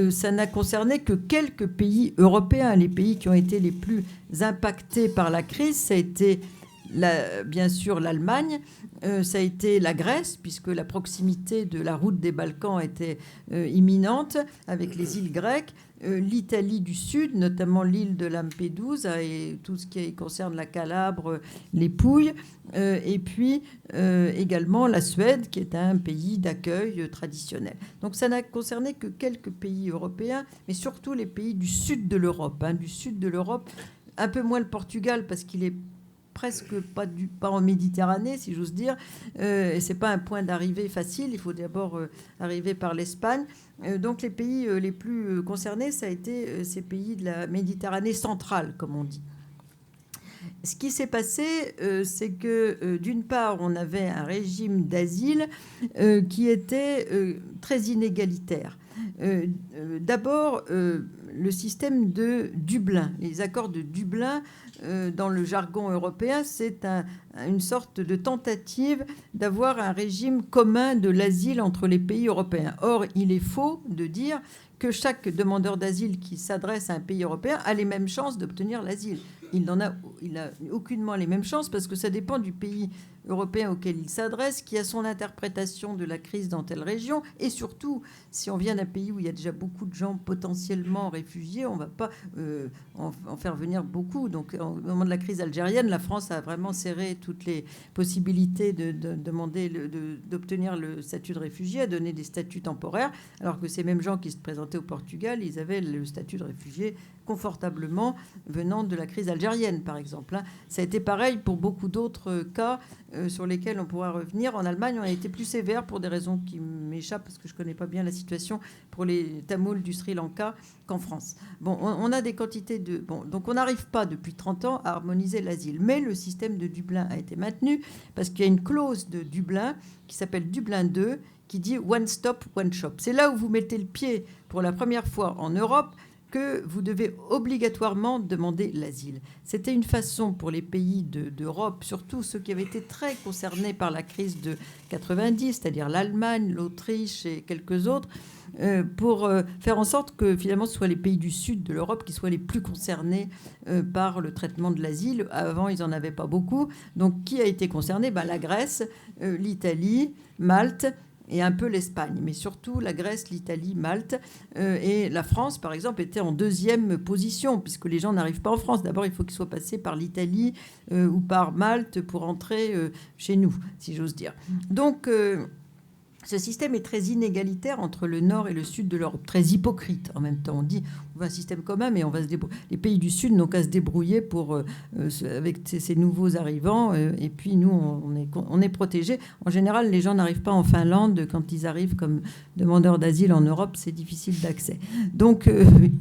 Ça n'a concerné que quelques pays européens. Les pays qui ont été les plus impactés par la crise, ça a été bien sûr l'Allemagne, ça a été la Grèce, puisque la proximité de la route des Balkans était imminente avec les îles grecques, l'Italie du Sud, notamment l'île de Lampedusa et tout ce qui concerne la Calabre, les Pouilles, et puis également la Suède, qui est un pays d'accueil traditionnel. Donc ça n'a concerné que quelques pays européens, mais surtout les pays du sud de l'Europe, du sud de l'Europe, un peu moins le Portugal, parce qu'il est presque pas en Méditerranée, si j'ose dire. Et ce n'est pas un point d'arrivée facile. Il faut d'abord arriver par l'Espagne. Donc les pays les plus concernés, ça a été ces pays de la Méditerranée centrale, comme on dit. Ce qui s'est passé, c'est que d'une part, on avait un régime d'asile qui était très inégalitaire. D'abord, le système de Dublin. Les accords de Dublin, dans le jargon européen, c'est une sorte de tentative d'avoir un régime commun de l'asile entre les pays européens. Or, il est faux de dire que chaque demandeur d'asile qui s'adresse à un pays européen a les mêmes chances d'obtenir l'asile. Il n'a aucunement les mêmes chances parce que ça dépend du pays européen auquel il s'adresse, qui a son interprétation de la crise dans telle région. Et surtout, si on vient d'un pays où il y a déjà beaucoup de gens potentiellement réfugiés, on ne va pas en faire venir beaucoup. Donc, au moment de la crise algérienne, la France a vraiment serré toutes les possibilités de demander, d'obtenir le statut de réfugié, à donner des statuts temporaires, alors que ces mêmes gens qui se présentaient au Portugal, ils avaient le statut de réfugié confortablement venant de la crise algérienne, par exemple. Ça a été pareil pour beaucoup d'autres cas sur lesquels on pourra revenir. En Allemagne, on a été plus sévère pour des raisons qui m'échappent, parce que je ne connais pas bien la situation pour les Tamouls du Sri Lanka qu'en France. Bon, on a des quantités de... Bon, donc on n'arrive pas depuis 30 ans à harmoniser l'asile. Mais le système de Dublin a été maintenu parce qu'il y a une clause de Dublin qui s'appelle Dublin 2 qui dit « one stop, one shop ». C'est là où vous mettez le pied pour la première fois en Europe que vous devez obligatoirement demander l'asile. C'était une façon pour les pays d'Europe, surtout ceux qui avaient été très concernés par la crise de 90, c'est-à-dire l'Allemagne, l'Autriche et quelques autres, pour faire en sorte que finalement ce soit les pays du sud de l'Europe qui soient les plus concernés par le traitement de l'asile. Avant, ils n'en avaient pas beaucoup. Donc, qui a été concerné ? La Grèce, l'Italie, Malte et un peu l'Espagne, mais surtout la Grèce, l'Italie, Malte. Et la France, par exemple, était en deuxième position, puisque les gens n'arrivent pas en France. D'abord, il faut qu'ils soient passés par l'Italie ou par Malte pour entrer chez nous, si j'ose dire. Donc, ce système est très inégalitaire entre le nord et le sud de l'Europe, très hypocrite en même temps. On dit on veut un système commun, mais on va les pays du sud n'ont qu'à se débrouiller avec ces nouveaux arrivants. Et puis nous, on est protégés. En général, les gens n'arrivent pas en Finlande. Quand ils arrivent comme demandeurs d'asile en Europe, c'est difficile d'accès. Donc,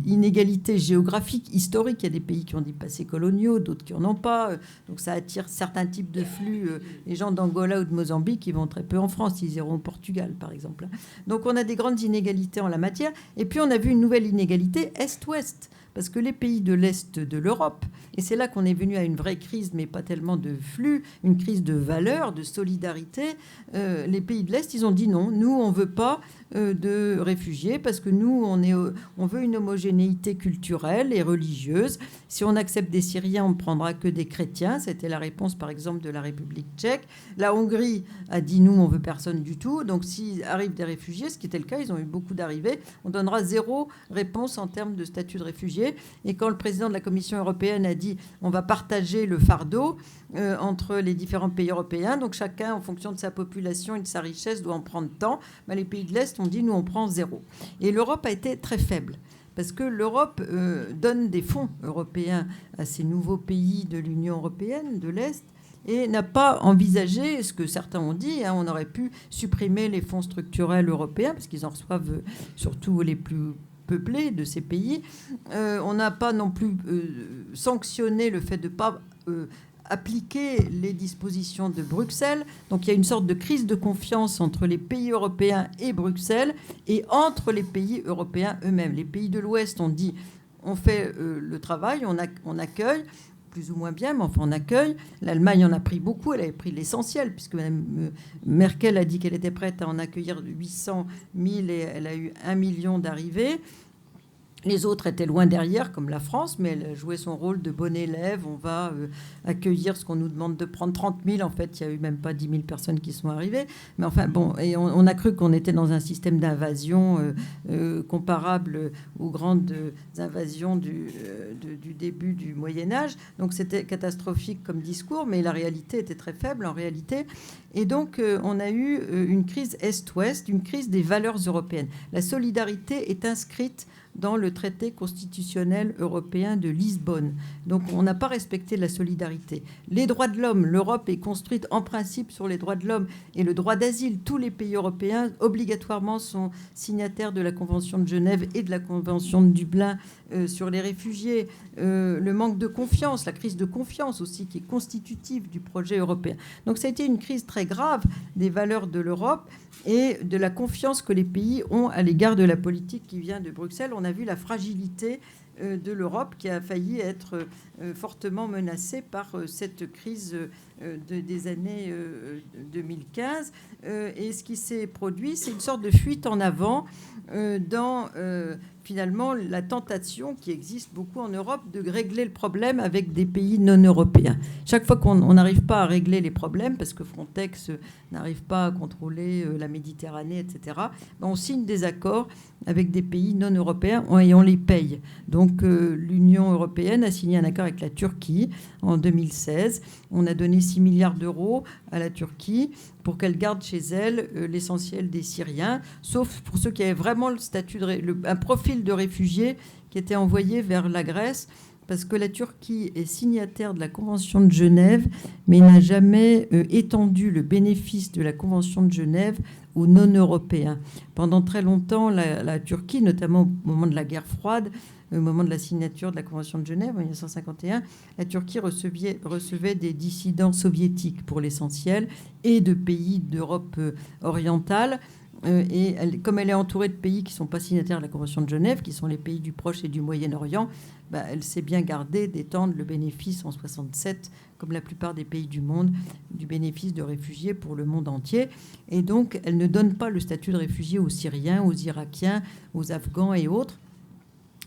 inégalité géographique, historique. Il y a des pays qui ont des passés coloniaux, d'autres qui n'en ont pas. Donc ça attire certains types de flux. Les gens d'Angola ou de Mozambique, ils vont très peu en France. Ils iront au Portugal, par exemple. Donc on a des grandes inégalités en la matière. Et puis on a vu une nouvelle inégalité Est-Ouest. Parce que les pays de l'Est de l'Europe, et c'est là qu'on est venu à une vraie crise, mais pas tellement de flux, une crise de valeurs, de solidarité, les pays de l'Est, ils ont dit non, nous, on ne veut pas de réfugiés parce que nous, on veut une homogénéité culturelle et religieuse. Si on accepte des Syriens, on ne prendra que des chrétiens. C'était la réponse, par exemple, de la République tchèque. La Hongrie a dit nous, on ne veut personne du tout. Donc, s'il arrive des réfugiés, ce qui était le cas, ils ont eu beaucoup d'arrivées, on donnera zéro réponse en termes de statut de réfugié. Et quand le président de la Commission européenne a dit on va partager le fardeau entre les différents pays européens, donc chacun, en fonction de sa population et de sa richesse, doit en prendre tant, les pays de l'Est ont dit nous, on prend zéro. Et l'Europe a été très faible. Parce que l'Europe donne des fonds européens à ces nouveaux pays de l'Union européenne, de l'Est, et n'a pas envisagé ce que certains ont dit. On aurait pu supprimer les fonds structurels européens, parce qu'ils en reçoivent surtout les plus peuplés de ces pays. On n'a pas non plus sanctionné le fait de ne pas appliquer les dispositions de Bruxelles. Donc il y a une sorte de crise de confiance entre les pays européens et Bruxelles et entre les pays européens eux-mêmes. Les pays de l'Ouest ont dit on fait le travail, on accueille, plus ou moins bien, mais enfin on accueille. L'Allemagne en a pris beaucoup, elle avait pris l'essentiel, puisque Mme Merkel a dit qu'elle était prête à en accueillir 800 000 et elle a eu 1 million d'arrivées. Les autres étaient loin derrière, comme la France, mais elle jouait son rôle de bon élève. On va accueillir ce qu'on nous demande de prendre 30 000. En fait, il n'y a eu même pas 10 000 personnes qui sont arrivées. Mais enfin, bon, et on a cru qu'on était dans un système d'invasion comparable aux grandes invasions du début du Moyen-Âge. Donc, c'était catastrophique comme discours, mais la réalité était très faible en réalité. Et donc, on a eu une crise Est-Ouest, une crise des valeurs européennes. La solidarité est inscrite dans le traité constitutionnel européen de Lisbonne. Donc on n'a pas respecté la solidarité. Les droits de l'homme, l'Europe est construite en principe sur les droits de l'homme et le droit d'asile. Tous les pays européens obligatoirement sont signataires de la Convention de Genève et de la Convention de Dublin sur les réfugiés. Le manque de confiance, la crise de confiance aussi qui est constitutive du projet européen. Donc ça a été une crise très grave des valeurs de l'Europe et de la confiance que les pays ont à l'égard de la politique qui vient de Bruxelles. On a vu la fragilité de l'Europe qui a failli être fortement menacée par cette crise des années 2015. Et ce qui s'est produit, c'est une sorte de fuite en avant dans finalement la tentation qui existe beaucoup en Europe de régler le problème avec des pays non européens. Chaque fois qu'on n'arrive pas à régler les problèmes, parce que Frontex n'arrive pas à contrôler la Méditerranée, etc., on signe des accords avec des pays non européens et on les paye. Donc l'Union européenne a signé un accord avec la Turquie en 2016. On a donné 6 milliards d'euros à la Turquie pour qu'elle garde chez elle l'essentiel des Syriens, sauf pour ceux qui avaient vraiment le statut un profil de réfugié qui était envoyé vers la Grèce, parce que la Turquie est signataire de la Convention de Genève, mais n'a jamais étendu le bénéfice de la Convention de Genève aux non-européens. Pendant très longtemps, la Turquie, notamment au moment de la guerre froide, au moment de la signature de la Convention de Genève en 1951, la Turquie recevait des dissidents soviétiques pour l'essentiel et de pays d'Europe orientale. Et comme elle est entourée de pays qui ne sont pas signataires de la Convention de Genève, qui sont les pays du Proche et du Moyen-Orient, elle s'est bien gardée d'étendre le bénéfice en 1967, comme la plupart des pays du monde, du bénéfice de réfugiés pour le monde entier. Et donc, elle ne donne pas le statut de réfugié aux Syriens, aux Irakiens, aux Afghans et autres.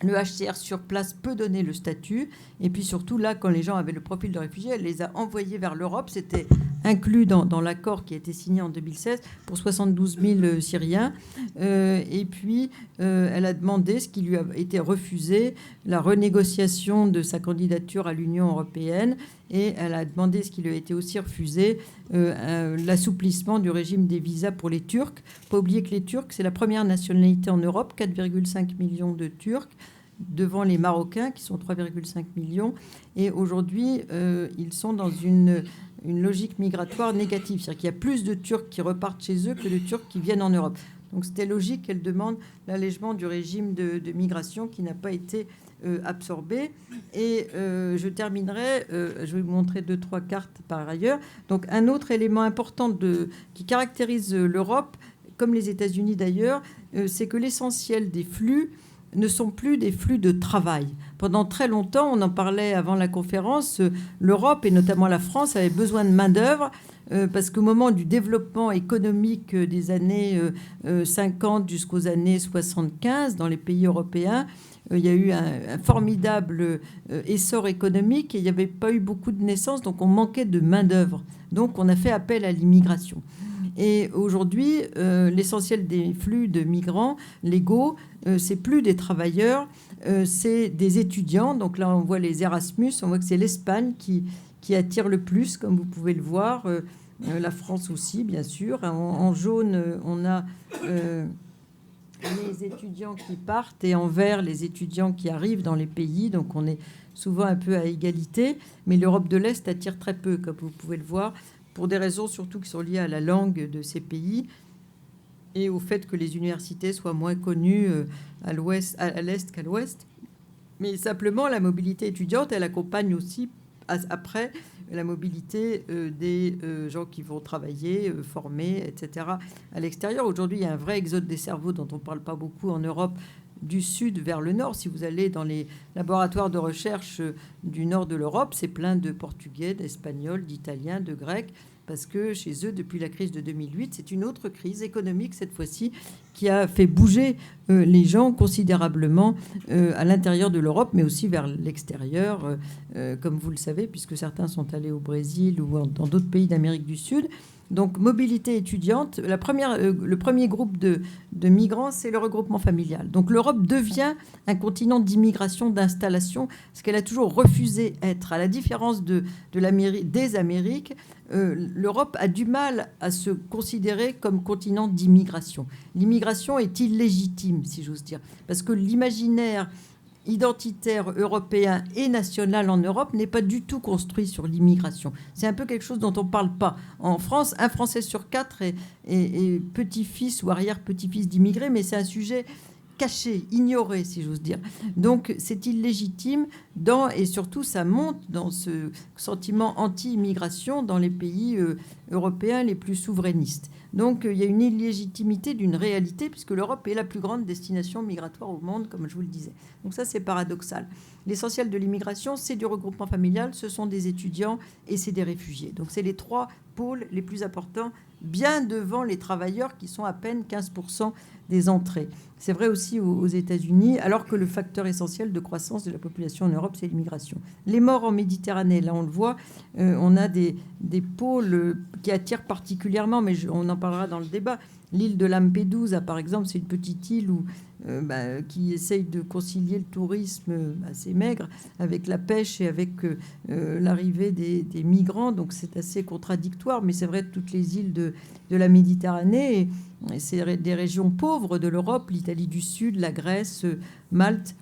Le HCR sur place peut donner le statut. Et puis surtout, là, quand les gens avaient le profil de réfugié, elle les a envoyés vers l'Europe. C'était inclus dans l'accord qui a été signé en 2016 pour 72 000 Syriens. Et puis, elle a demandé, ce qui lui a été refusé, la renégociation de sa candidature à l'Union européenne. Et elle a demandé, ce qui lui a été aussi refusé, l'assouplissement du régime des visas pour les Turcs. Il ne faut pas oublier que les Turcs, c'est la première nationalité en Europe, 4,5 millions de Turcs, devant les Marocains, qui sont 3,5 millions. Et aujourd'hui, ils sont dans une logique migratoire négative. C'est-à-dire qu'il y a plus de Turcs qui repartent chez eux que de Turcs qui viennent en Europe. Donc c'était logique qu'elle demande l'allègement du régime de migration qui n'a pas été absorbé. Et je terminerai, je vais vous montrer 2-3 cartes par ailleurs. Donc un autre élément important qui caractérise l'Europe, comme les États-Unis d'ailleurs, c'est que l'essentiel des flux ne sont plus des flux de travail. Pendant très longtemps, on en parlait avant la conférence, l'Europe et notamment la France avaient besoin de main-d'œuvre parce qu'au moment du développement économique des années 50 jusqu'aux années 75 dans les pays européens, il y a eu un formidable essor économique et il n'y avait pas eu beaucoup de naissances, donc on manquait de main-d'œuvre. Donc on a fait appel à l'immigration. Et aujourd'hui, l'essentiel des flux de migrants légaux, c'est plus des travailleurs, c'est des étudiants. Donc là, on voit les Erasmus, on voit que c'est l'Espagne qui attire le plus, comme vous pouvez le voir. La France aussi, bien sûr. En jaune, on a les étudiants qui partent et en vert, les étudiants qui arrivent dans les pays. Donc on est souvent un peu à égalité. Mais l'Europe de l'Est attire très peu, comme vous pouvez le voir, pour des raisons surtout qui sont liées à la langue de ces pays et au fait que les universités soient moins connues à l'Est qu'à l'Ouest. Mais simplement, la mobilité étudiante, elle accompagne aussi après la mobilité des gens qui vont travailler, former, etc. à l'extérieur. Aujourd'hui, il y a un vrai exode des cerveaux dont on ne parle pas beaucoup en Europe, du sud vers le nord. Si vous allez dans les laboratoires de recherche du nord de l'Europe, c'est plein de Portugais, d'Espagnols, d'Italiens, de Grecs, parce que chez eux, depuis la crise de 2008, c'est une autre crise économique, cette fois-ci, qui a fait bouger les gens considérablement à l'intérieur de l'Europe, mais aussi vers l'extérieur, comme vous le savez, puisque certains sont allés au Brésil ou dans d'autres pays d'Amérique du Sud. Donc, mobilité étudiante, le premier groupe de migrants, c'est le regroupement familial. Donc, l'Europe devient un continent d'immigration, d'installation, ce qu'elle a toujours refusé être. À la différence des Amériques, l'Europe a du mal à se considérer comme continent d'immigration. L'immigration est illégitime, si j'ose dire, parce que l'imaginaire identitaire européen et national en Europe n'est pas du tout construit sur l'immigration. C'est un peu quelque chose dont on ne parle pas. En France, un Français sur 4 est petit-fils ou arrière-petit-fils d'immigrés, mais c'est un sujet caché, ignoré, si j'ose dire. Donc, c'est illégitime et surtout, ça monte dans ce sentiment anti-immigration dans les pays européens les plus souverainistes. Donc, il y a une illégitimité d'une réalité, puisque l'Europe est la plus grande destination migratoire au monde, comme je vous le disais. Donc ça, c'est paradoxal. L'essentiel de l'immigration, c'est du regroupement familial, ce sont des étudiants et c'est des réfugiés. Donc, c'est les 3 pôles les plus importants, bien devant les travailleurs, qui sont à peine 15% des entrées. C'est vrai aussi aux États-Unis, alors que le facteur essentiel de croissance de la population en Europe, c'est l'immigration. Les morts en Méditerranée, là, on le voit, on a des pôles qui attirent particulièrement, mais on en parlera dans le débat. L'île de Lampedusa, par exemple, c'est une petite île qui essaye de concilier le tourisme assez maigre avec la pêche et avec l'arrivée des migrants. Donc c'est assez contradictoire, mais c'est vrai de toutes les îles de la Méditerranée. Et c'est des régions pauvres de l'Europe, l'Italie du Sud, la Grèce, Malte,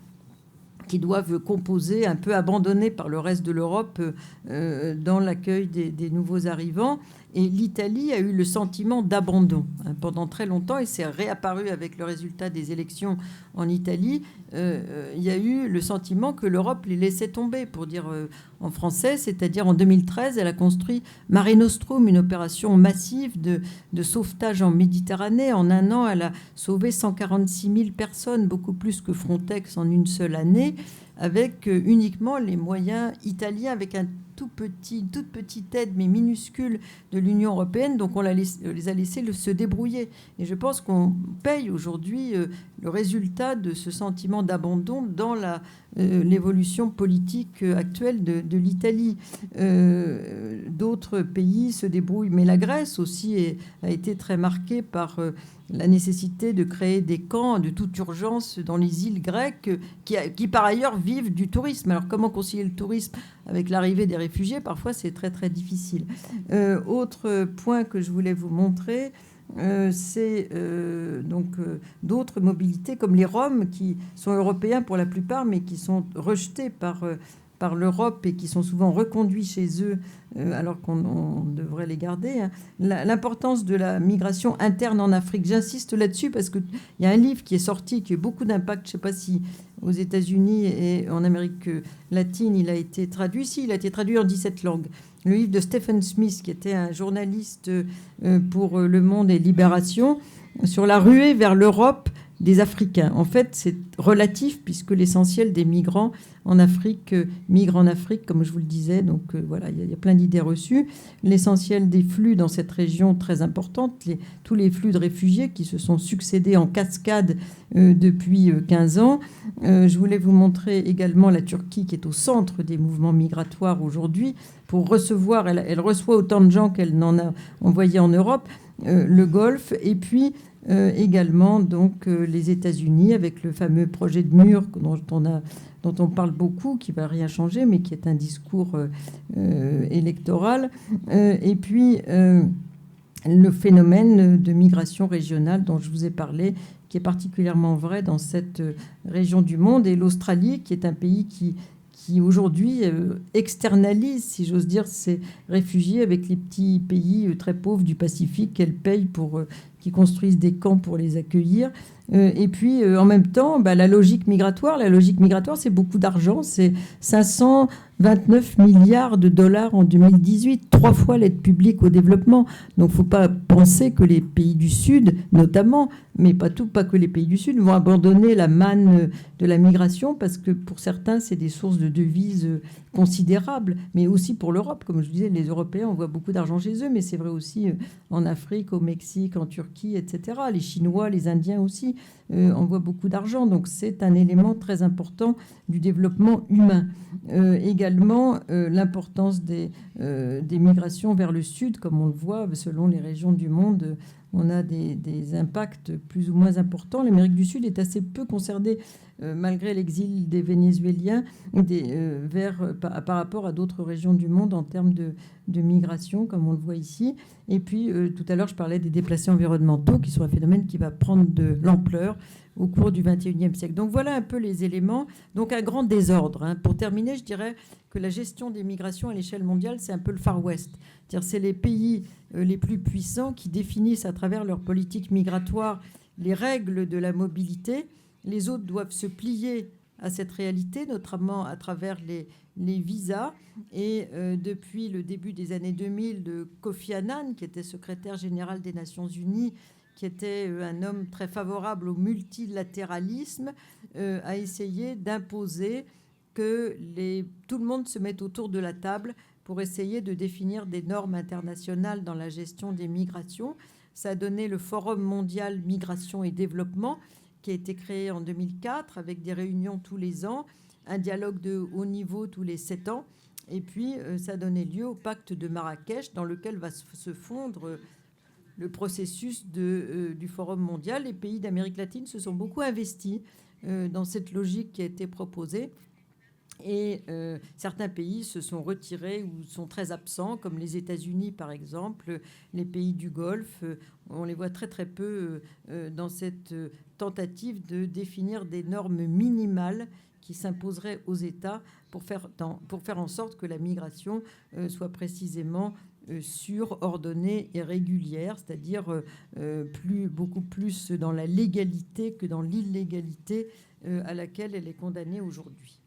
qui doivent composer, un peu abandonnées par le reste de l'Europe dans l'accueil des nouveaux arrivants. Et l'Italie a eu le sentiment d'abandon pendant très longtemps, et c'est réapparu avec le résultat des élections en Italie. Il y a eu le sentiment que l'Europe les laissait tomber, pour dire en français, c'est-à-dire en 2013, elle a construit Mare Nostrum, une opération massive de sauvetage en Méditerranée. En un an, elle a sauvé 146 000 personnes, beaucoup plus que Frontex en une seule année, avec uniquement les moyens italiens, avec toute petite aide, mais minuscule, de l'Union européenne. Donc on les a laissés se débrouiller. Et je pense qu'on paye aujourd'hui le résultat de ce sentiment d'abandon dans l'évolution politique actuelle de l'Italie. D'autres pays se débrouillent, mais la Grèce aussi a été très marquée par la nécessité de créer des camps de toute urgence dans les îles grecques qui par ailleurs vivent du tourisme. Alors comment concilier le tourisme avec l'arrivée des réfugiés? Parfois c'est très très difficile. Autre point que je voulais vous montrer, c'est d'autres mobilités comme les Roms, qui sont européens pour la plupart, mais qui sont rejetés par l'Europe et qui sont souvent reconduits chez eux alors qu'on devrait les garder. L'importance de la migration interne en Afrique, j'insiste là-dessus parce qu'il y a un livre qui est sorti qui a beaucoup d'impact, je ne sais pas si aux États-Unis et en Amérique latine il a été traduit. Si, il a été traduit en 17 langues. Le livre de Stephen Smith, qui était un journaliste pour Le Monde et Libération, sur la ruée vers l'Europe des Africains. En fait, c'est relatif puisque l'essentiel des migrants en Afrique migrent en Afrique, comme je vous le disais. Donc voilà, il y a plein d'idées reçues. L'essentiel des flux dans cette région très importante, tous les flux de réfugiés qui se sont succédés en cascade depuis 15 ans. Je voulais vous montrer également la Turquie qui est au centre des mouvements migratoires aujourd'hui pour recevoir, elle reçoit autant de gens qu'elle n'en a envoyé en Europe, le Golfe, et puis également donc les États-Unis avec le fameux projet de mur dont on parle beaucoup, qui va rien changer, mais qui est un discours électoral. Et puis le phénomène de migration régionale dont je vous ai parlé, qui est particulièrement vrai dans cette région du monde, et l'Australie, qui est un pays qui aujourd'hui externalise, si j'ose dire, ces réfugiés avec les petits pays très pauvres du Pacifique qu'elle paye qui construisent des camps pour les accueillir. Et puis, en même temps, la logique migratoire, c'est beaucoup d'argent. C'est 529 milliards de dollars en 2018, 3 fois l'aide publique au développement. Donc, il ne faut pas penser que les pays du Sud, notamment, mais pas que les pays du Sud, vont abandonner la manne de la migration, parce que pour certains, c'est des sources de devises considérables, mais aussi pour l'Europe. Comme je disais, les Européens, on voit beaucoup d'argent chez eux, mais c'est vrai aussi en Afrique, au Mexique, en Turquie, Turquie, etc. Les Chinois, les Indiens aussi envoient beaucoup d'argent. Donc c'est un élément très important du développement humain. Également, l'importance des migrations vers le sud, comme on le voit, selon les régions du monde, on a des impacts plus ou moins importants. L'Amérique du Sud est assez peu concernée, malgré l'exil des Vénézuéliens, par rapport à d'autres régions du monde en termes de migration, comme on le voit ici. Et puis, tout à l'heure, je parlais des déplacés environnementaux, qui sont un phénomène qui va prendre de l'ampleur au cours du XXIe siècle. Donc voilà un peu les éléments. Donc un grand désordre. Pour terminer, je dirais que la gestion des migrations à l'échelle mondiale, c'est un peu le Far West. C'est-à-dire c'est les pays les plus puissants qui définissent à travers leur politique migratoire les règles de la mobilité. Les autres doivent se plier à cette réalité, notamment à travers les visas. Et depuis le début des années 2000, Kofi Annan, qui était secrétaire général des Nations Unies, qui était un homme très favorable au multilatéralisme, a essayé d'imposer que tout le monde se mette autour de la table pour essayer de définir des normes internationales dans la gestion des migrations. Ça a donné le Forum mondial migration et développement, qui a été créé en 2004 avec des réunions tous les ans, un dialogue de haut niveau tous les 7 ans. Et puis, ça a donné lieu au pacte de Marrakech, dans lequel va se fondre le processus du Forum mondial. Les pays d'Amérique latine se sont beaucoup investis dans cette logique qui a été proposée. Et certains pays se sont retirés ou sont très absents, comme les États-Unis, par exemple, les pays du Golfe. On les voit très, très peu dans cette tentative de définir des normes minimales qui s'imposeraient aux États pour faire en sorte que la migration soit précisément sûre, ordonnée et régulière, c'est-à-dire beaucoup plus dans la légalité que dans l'illégalité à laquelle elle est condamnée aujourd'hui.